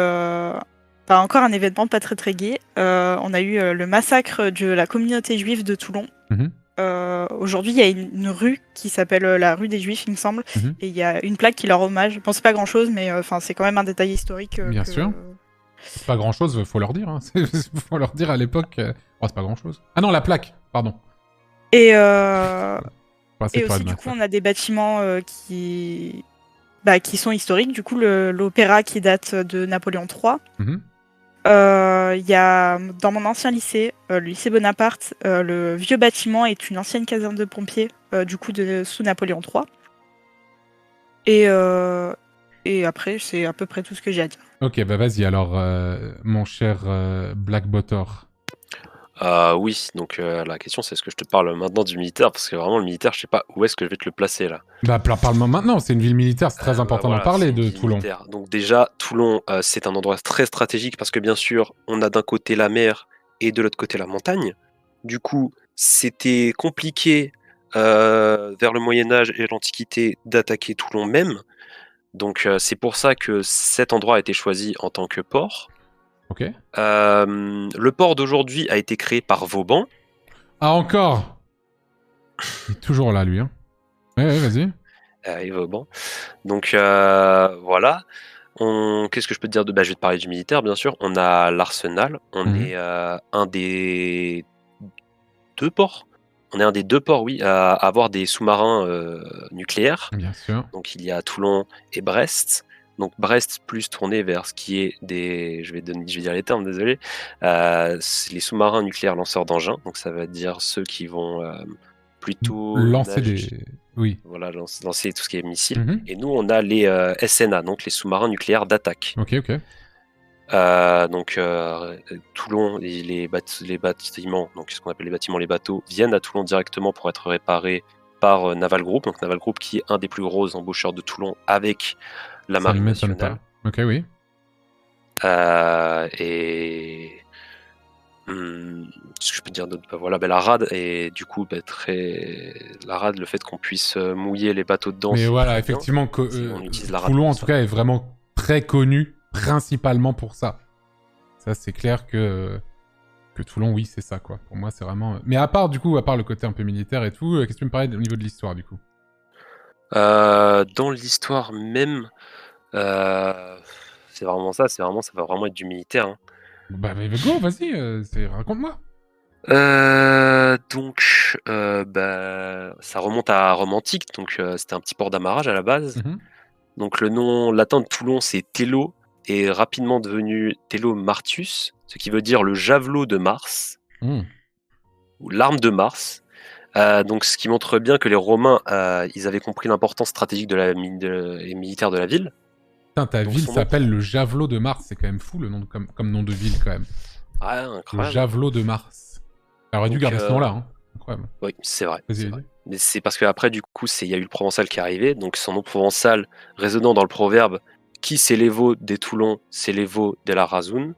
encore un événement pas très très gai. On a eu le massacre de la communauté juive de Toulon. Mhm. Aujourd'hui, il y a une rue qui s'appelle la rue des Juifs, il me semble, et il y a une plaque qui leur hommage. Bon, c'est pas grand-chose, mais c'est quand même un détail historique. Bien sûr. C'est pas grand-chose, faut leur dire. Hein. Faut leur dire à l'époque... Oh, c'est pas grand-chose. Ah non, la plaque, pardon. Et Et aussi, du coup, on a des bâtiments qui sont historiques. Du coup, l'opéra qui date de Napoléon III. Il y a dans mon ancien lycée, le lycée Bonaparte, le vieux bâtiment est une ancienne caserne de pompiers, du coup sous Napoléon III. Et après, c'est à peu près tout ce que j'ai à dire. Ok, bah vas-y alors, mon cher Black Bottor. Oui, donc la question c'est est-ce que je te parle maintenant du militaire, parce que vraiment le militaire, je sais pas où est-ce que je vais te le placer là. Bah parle-moi maintenant, c'est une ville militaire, c'est très important d'en parler de Toulon. Militaire. Donc déjà, Toulon, c'est un endroit très stratégique parce que bien sûr, on a d'un côté la mer et de l'autre côté la montagne. Du coup, c'était compliqué vers le Moyen-Âge et l'Antiquité d'attaquer Toulon même. Donc c'est pour ça que cet endroit a été choisi en tant que port. Ok. Le port d'aujourd'hui a été créé par Vauban. Ah encore. Il est toujours là lui. Hein. Ouais, vas-y. Vauban. Donc voilà. Qu'est-ce que je peux te dire de... je vais te parler du militaire, bien sûr. On a l'Arsenal. On est un des 2 ports. On est un des 2 ports, oui, à avoir des sous-marins nucléaires. Bien sûr. Donc il y a Toulon et Brest. Donc Brest plus tourné vers ce qui est des... Je vais dire les termes, désolé. Les sous-marins nucléaires lanceurs d'engins. Donc ça va dire ceux qui vont plutôt... lancer des... Oui. Voilà, lancer tout ce qui est missiles. Et nous, on a les SNA, donc les sous-marins nucléaires d'attaque. Ok. Donc Toulon, les bâtiments, donc ce qu'on appelle les bâtiments, les bateaux, viennent à Toulon directement pour être réparés par Naval Group. Donc Naval Group qui est un des plus gros embaucheurs de Toulon avec la Marine nationale. Pas. Ok, oui. Et ce que je peux dire d'autre, la rade et du coup la rade, le fait qu'on puisse mouiller les bateaux dedans. Mais voilà, effectivement, Toulon en tout cas est vraiment très connu principalement pour ça. Ça c'est clair que Toulon, oui, c'est ça quoi. Pour moi, c'est vraiment. Mais à part le côté un peu militaire et tout, qu'est-ce que tu me parlais au niveau de l'histoire du coup? Dans l'histoire même, c'est vraiment ça. Ça va vraiment être du militaire. Hein. Bah go, vas-y, raconte-moi. Donc, ça remonte à Rome antique. Donc, c'était un petit port d'amarrage à la base. Donc, le nom latin de Toulon, c'est Tello, est rapidement devenu Tello Martius, ce qui veut dire le javelot de Mars, ou l'arme de Mars. Donc, ce qui montre bien que les Romains, ils avaient compris l'importance stratégique et militaire de la ville. Putain, ta ville s'appelle le Javelot de Mars, c'est quand même fou le nom comme nom de ville quand même. Ouais, incroyable. Le Javelot de Mars. Elle aurait dû garder ce nom-là, hein. Incroyable. Oui, c'est vrai. Vas-y. Mais c'est parce qu'après, du coup, il y a eu le provençal qui est arrivé, donc son nom provençal résonnant dans le proverbe « Qui c'est les veaux des Toulon, c'est les veaux de la Razoun ».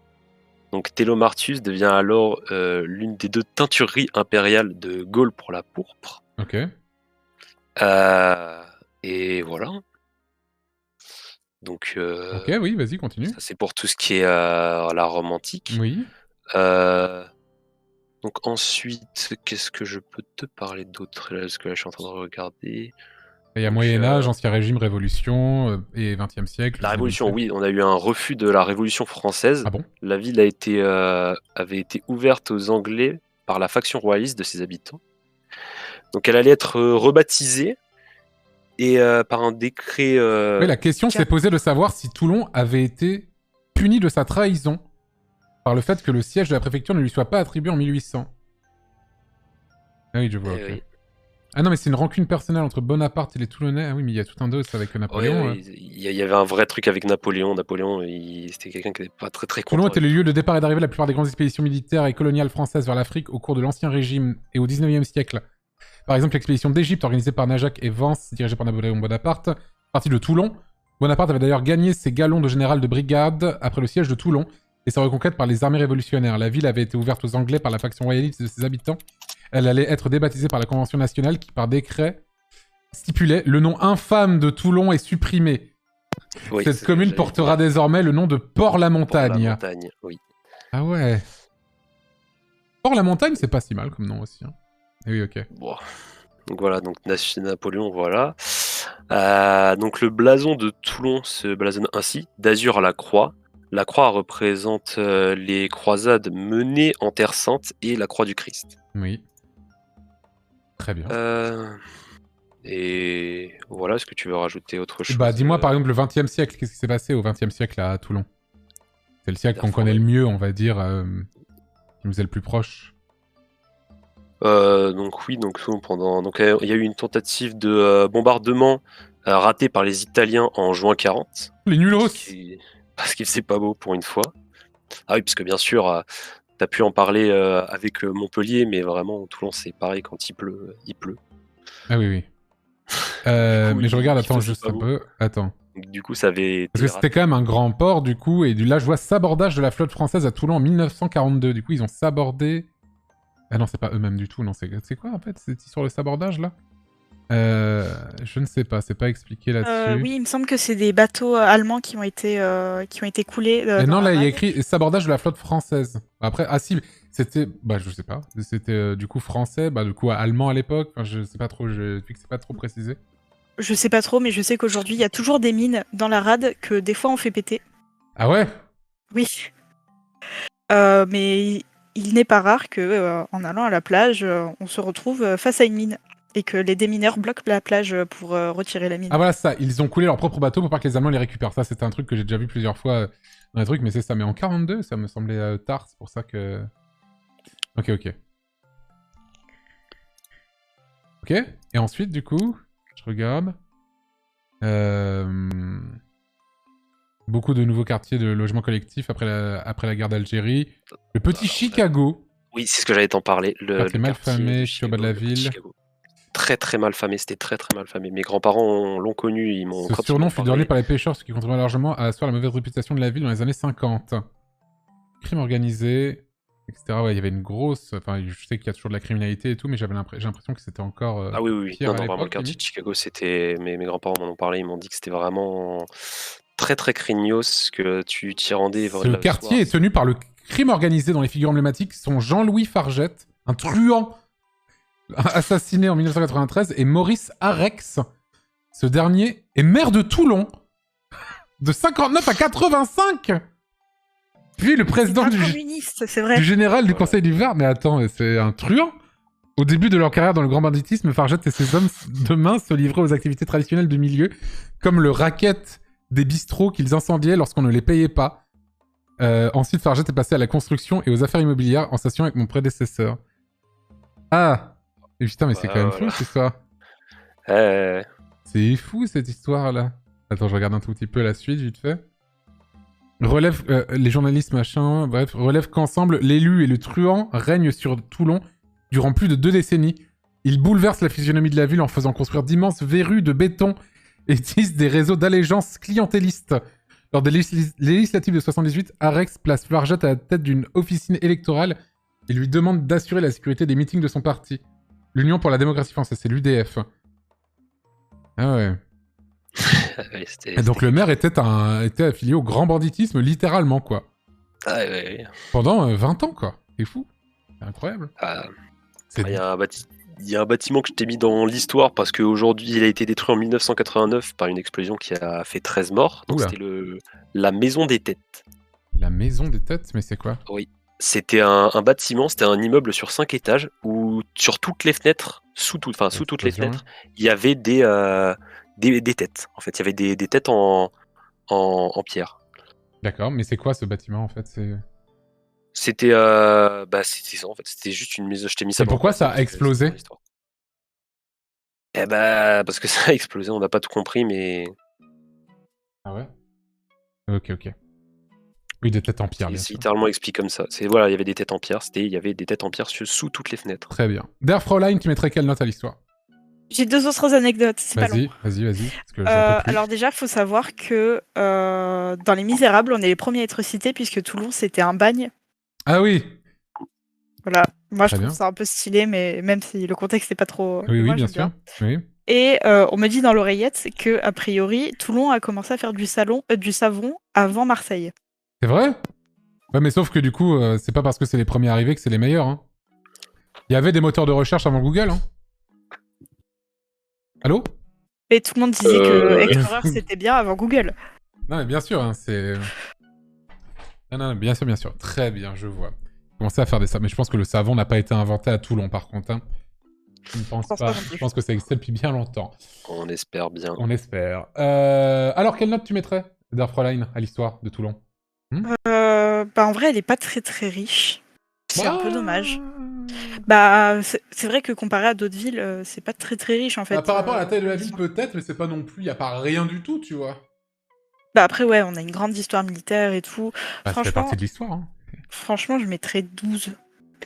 Donc Tello Martius devient alors l'une des 2 teintureries impériales de Gaule pour la pourpre. Ok. Et voilà. Donc, ok, oui, vas-y, continue. Ça, c'est pour tout ce qui est la Rome antique. Oui. Donc ensuite, qu'est-ce que je peux te parler d'autre là, parce que là, je suis en train de regarder. Il y a Moyen-Âge, Ancien Régime, Révolution et 20e siècle. La Révolution, oui, on a eu un refus de la Révolution française. Ah bon ? La ville avait été ouverte aux Anglais par la faction royaliste de ses habitants. Donc elle allait être rebaptisée et par un décret... Oui, la question s'est posée de savoir si Toulon avait été puni de sa trahison par le fait que le siège de la préfecture ne lui soit pas attribué en 1800. Ah oui, je vois, ok. oui. Ah non, mais c'est une rancune personnelle entre Bonaparte et les Toulonnais. Ah oui, mais il y a tout un dos avec Napoléon. Ouais, il y avait un vrai truc avec Napoléon. Napoléon, c'était quelqu'un qui n'était pas très content. Toulon était le lieu de départ et d'arrivée de la plupart des grandes expéditions militaires et coloniales françaises vers l'Afrique au cours de l'Ancien Régime et au XIXe siècle. Par exemple, l'expédition d'Égypte organisée par Najac et Vence, dirigée par Napoléon Bonaparte, partie de Toulon. Bonaparte avait d'ailleurs gagné ses galons de général de brigade après le siège de Toulon et sa reconquête par les armées révolutionnaires. La ville avait été ouverte aux Anglais par la faction royaliste de ses habitants. Elle allait être débaptisée par la Convention nationale qui, par décret, stipulait le nom infâme de Toulon est supprimé. Oui, Cette commune portera désormais le nom de Port-la-Montagne. Port-la-Montagne, oui. Ah ouais. Port-la-Montagne, c'est pas si mal comme nom aussi. Hein. Et oui, ok. Bon. Donc voilà, donc Napoléon, voilà. Donc le blason de Toulon se blasonne ainsi, d'azur à la croix. La croix représente les croisades menées en Terre Sainte et la croix du Christ. Oui. Très bien. Et voilà, est-ce que tu veux rajouter autre chose? Bah dis-moi par exemple le 20e siècle, qu'est-ce qui s'est passé au 20e siècle à Toulon? C'est le siècle qu'on connaît le mieux, on va dire, qui nous est le plus proche. Donc oui, donc il y a eu une tentative de bombardement ratée par les Italiens en juin 40. Les nulos. Parce qu'il faisait pas beau pour une fois. Ah oui, parce que bien sûr, t'as pu en parler avec Montpellier, mais vraiment Toulon c'est pareil, quand il pleut, il pleut. Ah oui, oui. Mais je regarde, attends, juste un peu. Attends. Donc, du coup, ça avait... Parce que c'était quand même un grand port, du coup, et là, je vois sabordage de la flotte française à Toulon en 1942. Du coup, ils ont sabordé... Ah non, c'est pas eux-mêmes du tout, non, c'est quoi, en fait, cette histoire de sabordage, là? Je ne sais pas, c'est pas expliqué là-dessus. Oui, il me semble que c'est des bateaux allemands qui ont été coulés. Non, là, il y a écrit sabordage de la flotte française. Après, ah si, c'était... Bah, je sais pas. C'était du coup français, bah, du coup allemand à l'époque. Enfin, je sais pas trop, vu que c'est pas trop précisé. Je sais pas trop, mais je sais qu'aujourd'hui, il y a toujours des mines dans la rade que des fois on fait péter. Ah ouais? Oui. Mais il n'est pas rare que, en allant à la plage, on se retrouve face à une mine. Et que les démineurs bloquent la plage pour retirer la mine. Ah voilà, ça. Ils ont coulé leur propre bateau pour pas que les Allemands les récupèrent. Ça, c'était un truc que j'ai déjà vu plusieurs fois dans les trucs, mais c'est ça. Mais en 42, ça me semblait tard. C'est pour ça que... Ok. Ok. Et ensuite, du coup, je regarde. Beaucoup de nouveaux quartiers de logement collectif après la guerre d'Algérie. Le petit Chicago. Oui, c'est ce que j'allais t'en parler. Le mal famé, au bas de la ville. Très mal famé, c'était très mal famé. Mes grands-parents l'ont connu, ils m'ont... Ce surnom fut donné par les pêcheurs, ce qui contribua largement à asseoir la mauvaise réputation de la ville dans les années 50. Crime organisé, etc. Ouais, il y avait une grosse... Enfin, je sais qu'il y a toujours de la criminalité et tout, mais j'ai l'impression que c'était encore ah oui. pire Non, vraiment, le quartier de Chicago, c'était... Mes grands-parents m'en ont parlé, ils m'ont dit que c'était vraiment très craignos, que tu t'y rendais... Ce quartier est tenu par le crime organisé dont les figures emblématiques sont Jean-Louis Fargette, un truand assassiné en 1993, et Maurice Arex. Ce dernier est maire de Toulon de 59 à 85. Puis le président du général du Conseil du Var. Mais attends, c'est un truand. Au début de leur carrière dans le grand banditisme, Fargette et ses hommes de main se livraient aux activités traditionnelles du milieu, comme le racket des bistrots qu'ils incendiaient lorsqu'on ne les payait pas. Ensuite, Fargette est passé à la construction et aux affaires immobilières en station avec mon prédécesseur. Ah. Et putain, mais c'est quand même fou, cette histoire. C'est fou, cette histoire-là. Attends, je regarde un tout petit peu la suite, vite fait. Relève, les journalistes, machin, bref, relève qu'ensemble, l'élu et le truand règnent sur Toulon durant plus de 2 décennies. Ils bouleversent la physionomie de la ville en faisant construire d'immenses verrues de béton et tissent des réseaux d'allégeance clientélistes. Lors des législatives de 78, Arex place Fargette à la tête d'une officine électorale et lui demande d'assurer la sécurité des meetings de son parti. L'Union pour la démocratie française, c'est l'UDF. Ah ouais. Et donc le maire était affilié au grand banditisme, littéralement, quoi. Ah ouais. Pendant 20 ans, quoi. C'est fou. C'est incroyable. Il y a un bâtiment que je t'ai mis dans l'histoire parce qu'aujourd'hui, il a été détruit en 1989 par une explosion qui a fait 13 morts. Donc c'était la Maison des Têtes. La Maison des Têtes? Mais c'est quoi? Oui. C'était un bâtiment, c'était un immeuble sur 5 étages où sur toutes les fenêtres, sous toutes les fenêtres, il y avait des têtes. En fait, il y avait des têtes en pierre. D'accord, mais c'est quoi ce bâtiment en fait? C'était c'était ça en fait. C'était juste une mise. Je t'ai mis ça. Et dans le pourquoi ça passé a parce que explosé? c'est dans l'histoire. Eh bah parce que ça a explosé. On n'a pas tout compris, mais Ah ouais? Ok, ok. Oui, des têtes en pierre, bien c'est sûr. littéralement expliqué comme ça. C'est voilà, il y avait des têtes en pierre. Il y avait des têtes en pierre sous toutes les fenêtres. Très bien. Der Fräulein, tu mettrais quelle note à l'histoire? J'ai 2 autres anecdotes, c'est pas long. Vas-y. Parce que j'en peux plus. Alors déjà, faut savoir que dans Les Misérables, on est les premiers à être cités puisque Toulon, c'était un bagne. Ah oui! Voilà. Moi, je Très trouve bien. ça un peu stylé, mais même si le contexte n'est pas trop... Oui, moi, bien j'aime bien. sûr. Oui. Et on me dit dans l'oreillette que a priori, Toulon a commencé à faire du savon avant Marseille. C'est vrai? Ouais, mais sauf que du coup, c'est pas parce que c'est les premiers arrivés que c'est les meilleurs. Hein. Il y avait des moteurs de recherche avant Google. Hein. Allô? Et tout le monde disait que Explorer, c'était bien avant Google. Non, mais bien sûr, hein, c'est... Non, bien sûr. Très bien, je vois. Commencer à faire des savons. Mais je pense que le savon n'a pas été inventé à Toulon, par contre. Hein. Je ne pense pas. Je pense que ça existe depuis bien longtemps. On espère bien. On espère. Alors, quelle note tu mettrais, Der Fräulein, à l'histoire de Toulon? En vrai, elle est pas très très riche. C'est un peu dommage. C'est vrai que comparé à d'autres villes, c'est pas très très riche en fait. Par rapport à la taille de la ville, peut-être, mais c'est pas non plus. Il y a pas rien du tout, tu vois. Après, ouais, on a une grande histoire militaire et tout. Ça fait partie de l'histoire. Hein. Franchement, je mettrais 12.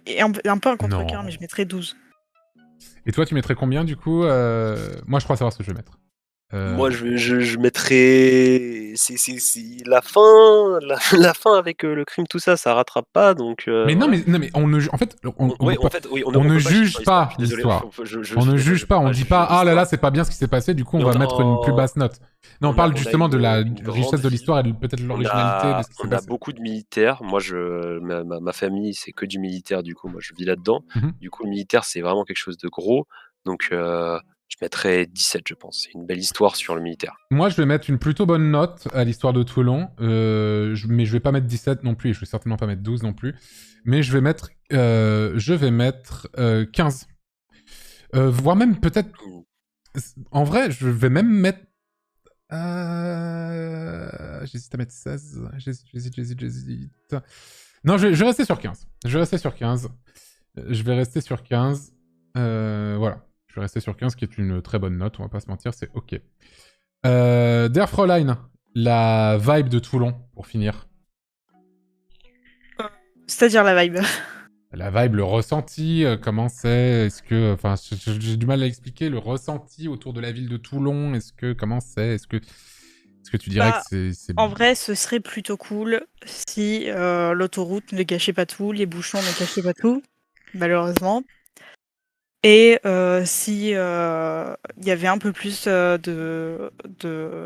Et un peu un contre-cœur, mais je mettrais 12. Et toi, tu mettrais combien du coup? Moi, je crois savoir ce que je vais mettre. Moi, je mettrais. C'est la fin, la fin avec le crime, tout ça, ça rattrape pas. Donc. Mais non, mais on ne. En fait, on ne juge pas l'histoire. On ne juge pas. On dit pas ah là là, c'est pas bien ce qui s'est passé. Du coup, on va mettre une plus basse note. Non, on parle justement de la richesse de l'histoire et peut-être de l'originalité de ce qui s'est passé. On a beaucoup de militaires. Moi, ma famille, c'est que du militaire. Du coup, moi, je vis là-dedans. Du coup, le militaire, c'est vraiment quelque chose de gros. Donc, je mettrais 17, je pense. C'est une belle histoire sur le militaire. Moi, je vais mettre une plutôt bonne note à l'histoire de Toulon. Mais je vais pas mettre 17 non plus. Et je vais certainement pas mettre 12 non plus. Mais je vais mettre 15. Voire même peut-être... En vrai, je vais même mettre... J'hésite à mettre 16. J'hésite. Non, je vais rester sur 15. Je vais rester sur 15. Voilà. Je vais rester sur 15, qui est une très bonne note, on va pas se mentir, c'est ok. Der Fräulein, la vibe de Toulon, pour finir. C'est-à-dire la vibe. La vibe, le ressenti, comment c'est? Est-ce que... Enfin, j'ai du mal à expliquer, le ressenti autour de la ville de Toulon, comment c'est? Est-ce que tu dirais que c'est... En vrai, ce serait plutôt cool si l'autoroute ne gâchait pas tout, les bouchons ne gâchaient pas tout, malheureusement. Et si il y avait un peu plus de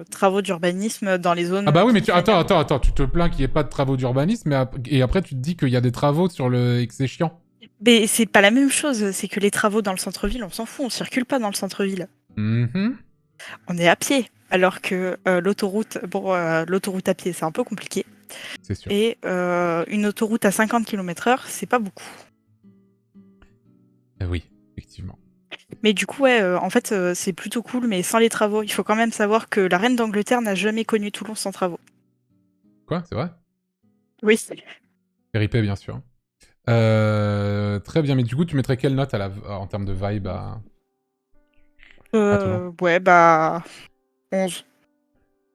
travaux d'urbanisme dans les zones... Ah bah oui, mais attends, tu te plains qu'il n'y ait pas de travaux d'urbanisme, et après tu te dis qu'il y a des travaux et que c'est chiant. Mais c'est pas la même chose, c'est que les travaux dans le centre-ville, on s'en fout, on circule pas dans le centre-ville. On est à pied, alors que l'autoroute à pied, c'est un peu compliqué. C'est sûr. Et une autoroute à 50 km/h, c'est pas beaucoup. Oui. Effectivement. Mais du coup, ouais, en fait, c'est plutôt cool, mais sans les travaux. Il faut quand même savoir que la reine d'Angleterre n'a jamais connu Toulon sans travaux. Quoi? C'est vrai? Oui. RIP, bien sûr. Très bien, mais du coup, tu mettrais quelle note en termes de vibe à Toulon? Ouais, 11.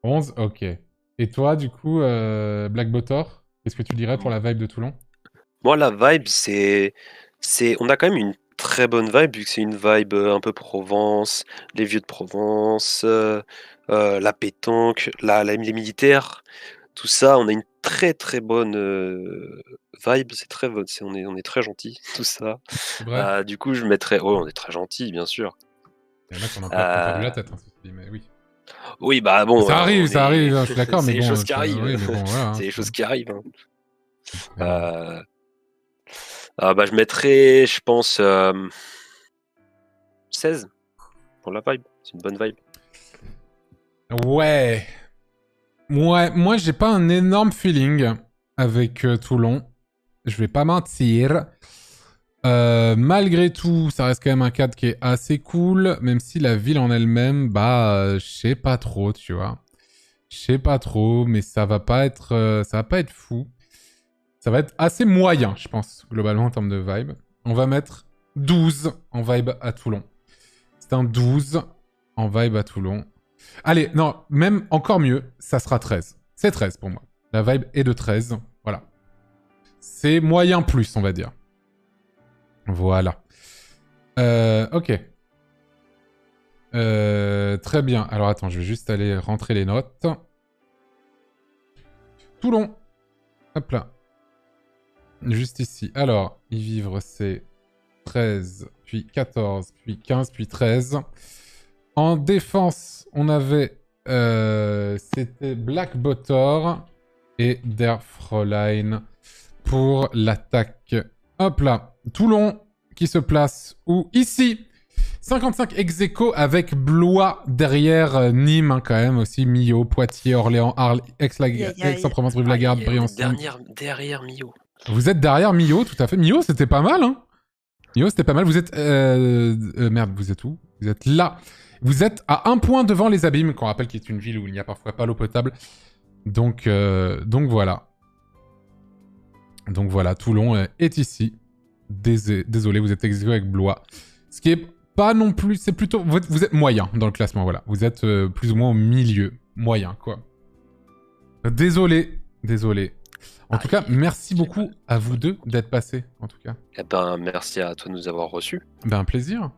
11? Ok. Et toi, du coup, Black Botor, qu'est-ce que tu dirais pour la vibe de Toulon? Moi, la vibe, on a quand même une très bonne vibe, vu que c'est une vibe un peu Provence, les vieux de Provence, la pétanque, les militaires, tout ça. On a une très très bonne vibe, c'est très bon, on est très gentil, tout ça. Vrai. Du coup, je mettrais... Oh, on est très gentil, bien sûr. Il y en a qui en ont perdu la tête, hein, mais oui. Oui, bah bon... Ça arrive, je suis d'accord, mais bon... C'est les choses qui arrivent. Oui, mais bon, voilà, c'est les choses qui arrivent. Je mettrais, je pense, 16 pour la vibe. C'est une bonne vibe. Ouais. Moi, j'ai pas un énorme feeling avec Toulon. Je vais pas mentir. Malgré tout, ça reste quand même un cadre qui est assez cool, même si la ville en elle-même, je sais pas trop, tu vois. Je sais pas trop, mais ça va pas être fou. Ça va être assez moyen, je pense, globalement, en termes de vibe. On va mettre 12 en vibe à Toulon. C'est un 12 en vibe à Toulon. Allez, non, même encore mieux, ça sera 13. C'est 13 pour moi. La vibe est de 13, voilà. C'est moyen plus, on va dire. Voilà. Ok. Très bien. Alors attends, je vais juste aller rentrer les notes. Toulon. Hop là. Juste ici. Alors, y vivre, c'est 13, puis 14, puis 15, puis 13. En défense, on avait... c'était Black Bottor et Der Fräulein pour l'attaque. Hop là. Toulon qui se place où? Ici. 55 ex-aequo avec Blois derrière Nîmes, hein, quand même aussi. Millau, Poitiers, Orléans, Arles, Aix-en-Provence, Brive-la-Gaillarde, Briançon. Derrière Millau. Vous êtes derrière Millau, tout à fait. Millau, c'était pas mal, hein. Millau, c'était pas mal. Vous êtes... merde, vous êtes où? Vous êtes là. Vous êtes à 1 point devant les Abîmes, qu'on rappelle qu'il est une ville où il n'y a parfois pas l'eau potable. Donc voilà. Donc voilà, Toulon est ici. Désolé, vous êtes ex-aequo avec Blois. Ce qui est pas non plus... C'est plutôt... Vous êtes moyen dans le classement, voilà. Vous êtes plus ou moins au milieu. Moyen, quoi. Désolé. En tout cas, merci beaucoup à vous deux d'être passés, en tout cas. Eh ben, merci à toi de nous avoir reçus. Ben, un plaisir.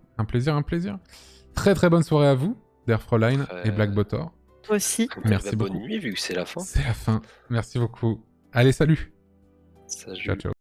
Très très bonne soirée à vous, Der Fräulein et Black Bottor. Toi aussi. Merci beaucoup. Bonne nuit, vu que c'est la fin. C'est la fin. Merci beaucoup. Allez, salut. Salut. Ciao, ciao.